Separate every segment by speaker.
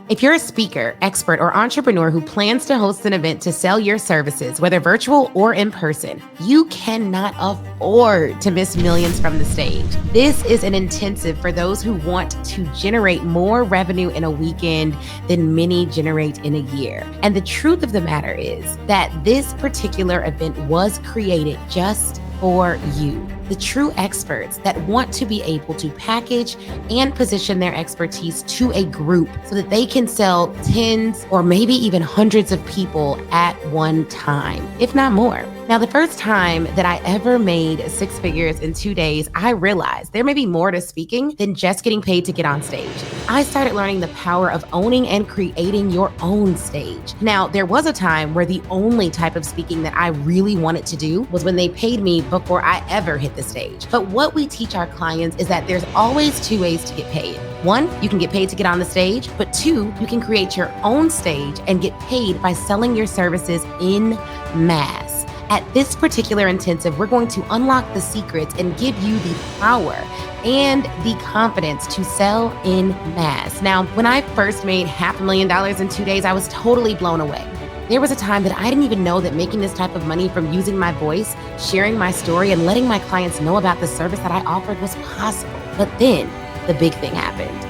Speaker 1: If you're a speaker, expert, or entrepreneur who plans to host an event to sell your services, whether virtual or in person, you cannot afford to miss Millions from the Stage. This is an intensive for those who want to generate more revenue in a weekend than many generate in a year. And the truth of the matter is that this particular event was created just for you, the true experts that want to be able to package and position their expertise to a group so that they can sell tens or maybe even hundreds of people at one time, if not more. Now, the first time that I ever made six figures in 2 days, I realized there may be more to speaking than just getting paid to get on stage. I started learning the power of owning and creating your own stage. Now, there was a time where the only type of speaking that I really wanted to do was when they paid me before I ever hit the stage. But what we teach our clients is that there's always two ways to get paid. One, you can get paid to get on the stage, but two, you can create your own stage and get paid by selling your services in mass. At this particular intensive, we're going to unlock the secrets and give you the power and the confidence to sell in mass. Now, when I first made $500,000 in 2 days, I was totally blown away. There was a time that I didn't even know that making this type of money from using my voice, sharing my story, and letting my clients know about the service that I offered was possible. But then the big thing happened.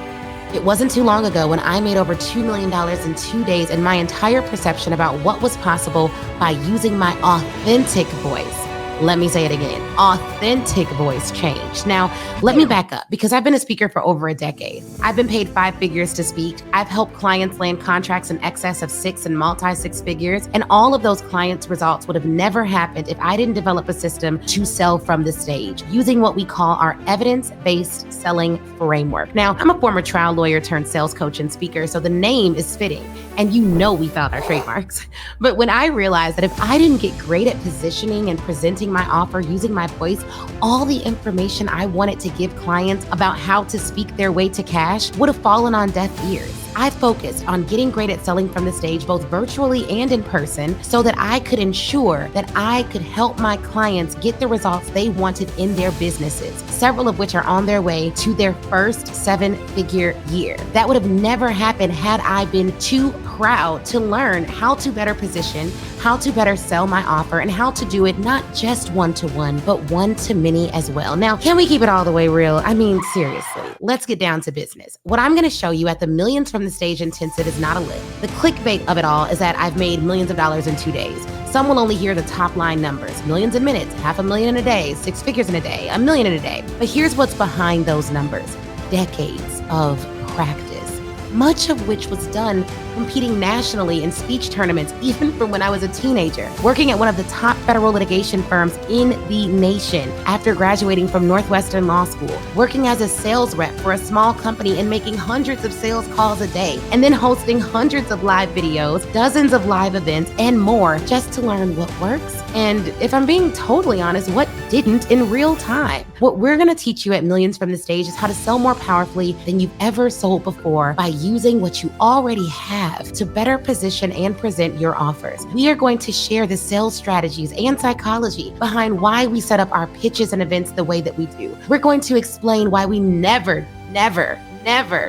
Speaker 1: It wasn't too long ago when I made over $2 million in 2 days, and my entire perception about what was possible by using my authentic voice. Let me say it again, authentic voice changed. Now, let me back up because I've been a speaker for over a decade. I've been paid 5 figures to speak. I've helped clients land contracts in excess of 6 and multi-six figures. And all of those clients' results would have never happened if I didn't develop a system to sell from the stage using what we call our evidence-based selling framework. Now, I'm a former trial lawyer turned sales coach and speaker, so the name is fitting. And you know we found our trademarks. But when I realized that if I didn't get great at positioning and presenting my offer using my voice, all the information I wanted to give clients about how to speak their way to cash would have fallen on deaf ears. I focused on getting great at selling from the stage, both virtually and in person, so that I could ensure that I could help my clients get the results they wanted in their businesses, several of which are on their way to their first 7-figure year. That would have never happened had I been too proud to learn how to better position, how to better sell my offer, and how to do it not just one-to-one, but one-to-many as well. Now, can we keep it all the way real? I mean, seriously, let's get down to business. What I'm going to show you at the Millions from the Stage Intensive is not a lift. The clickbait of it all is that I've made millions of dollars in 2 days. Some will only hear the top line numbers, millions in minutes, $500,000 in a day, 6 figures in a day, $1 million in a day. But here's what's behind those numbers: decades of practice, much of which was done competing nationally in speech tournaments, even from when I was a teenager, working at one of the top federal litigation firms in the nation after graduating from Northwestern Law School, working as a sales rep for a small company and making hundreds of sales calls a day, and then hosting hundreds of live videos, dozens of live events, and more just to learn what works. And if I'm being totally honest, what didn't in real time. What we're going to teach you at Millions from the Stage is how to sell more powerfully than you've ever sold before by using what you already have to better position and present your offers. We are going to share the sales strategies and psychology behind why we set up our pitches and events the way that we do. We're going to explain why we never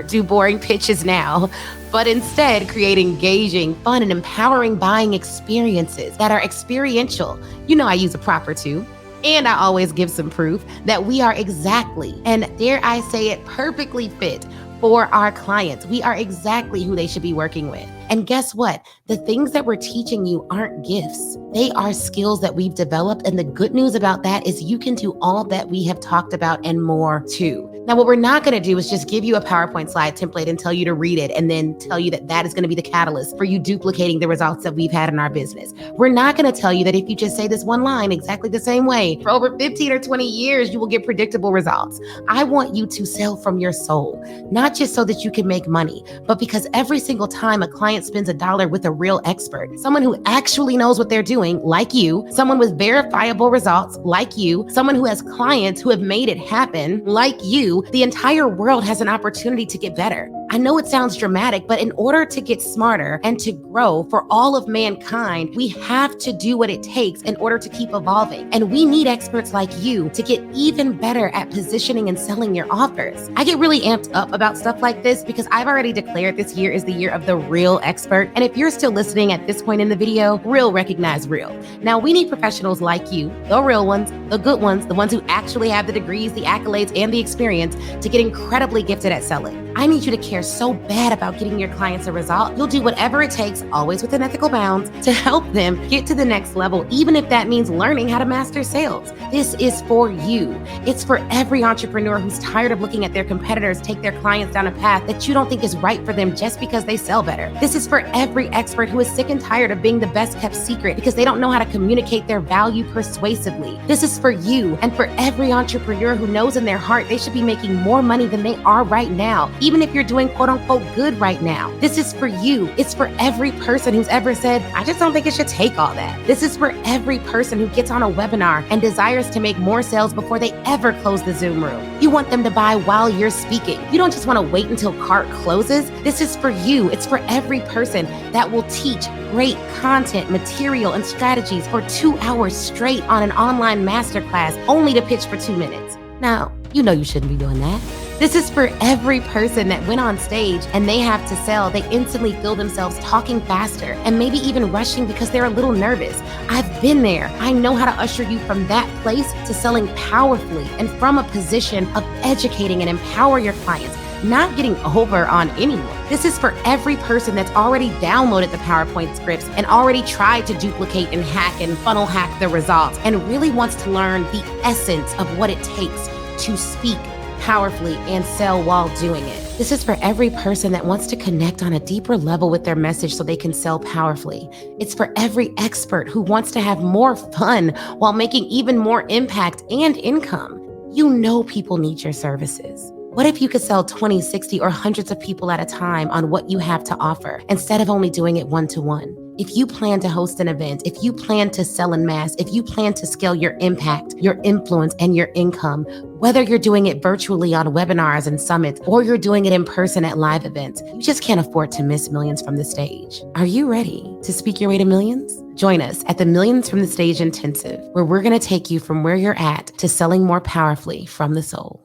Speaker 1: do boring pitches now, but instead create engaging, fun, and empowering buying experiences that are experiential. You know I use a proper to. And I always give some proof that we are exactly, and dare I say it, perfectly fit for our clients. We are exactly who they should be working with. And guess what? The things that we're teaching you aren't gifts. They are skills that we've developed. And the good news about that is you can do all that we have talked about and more too. Now, what we're not going to do is just give you a PowerPoint slide template and tell you to read it and then tell you that that is going to be the catalyst for you duplicating the results that we've had in our business. We're not going to tell you that if you just say this one line exactly the same way for over 15 or 20 years, you will get predictable results. I want you to sell from your soul, not just so that you can make money, but because every single time a client spends $1 with a real expert, someone who actually knows what they're doing, like you, someone with verifiable results, like you, someone who has clients who have made it happen, like you, the entire world has an opportunity to get better. I know it sounds dramatic, but in order to get smarter and to grow for all of mankind, we have to do what it takes in order to keep evolving. And we need experts like you to get even better at positioning and selling your offers. I get really amped up about stuff like this because I've already declared this year is the year of the real expert. And if you're still listening at this point in the video, real recognize real. Now, we need professionals like you, the real ones, the good ones, the ones who actually have the degrees, the accolades, and the experience to get incredibly gifted at selling. I need you to care so bad about getting your clients a result. You'll do whatever it takes, always within ethical bounds, to help them get to the next level, even if that means learning how to master sales. This is for you. It's for every entrepreneur who's tired of looking at their competitors take their clients down a path that you don't think is right for them just because they sell better. This is for every expert who is sick and tired of being the best kept secret because they don't know how to communicate their value persuasively. This is for you and for every entrepreneur who knows in their heart they should be making more money than they are right now, even if you're doing quote unquote good right now. This is for you. It's for every person who's ever said, I just don't think it should take all that. This is for every person who gets on a webinar and desires to make more sales before they ever close the Zoom room. You want them to buy while you're speaking. You don't just want to wait until cart closes. This is for you. It's for every person that will teach great content, material, and strategies for 2 hours straight on an online masterclass only to pitch for 2 minutes. Now, you know you shouldn't be doing that. This is for every person that went on stage and they have to sell. They instantly feel themselves talking faster and maybe even rushing because they're a little nervous. I've been there. I know how to usher you from that place to selling powerfully and from a position of educating and empower your clients, not getting over on anyone. This is for every person that's already downloaded the PowerPoint scripts and already tried to duplicate and hack and funnel hack the results and really wants to learn the essence of what it takes to speak powerfully and sell while doing it. This is for every person that wants to connect on a deeper level with their message so they can sell powerfully. It's for every expert who wants to have more fun while making even more impact and income. You know people need your services. What if you could sell 20, 60, or hundreds of people at a time on what you have to offer instead of only doing it one-to-one? If you plan to host an event, if you plan to sell en masse, if you plan to scale your impact, your influence, and your income, whether you're doing it virtually on webinars and summits, or you're doing it in person at live events, you just can't afford to miss millions from the stage. Are you ready to speak your way to millions? Join us at the Millions from the Stage Intensive, where we're going to take you from where you're at to selling more powerfully from the soul.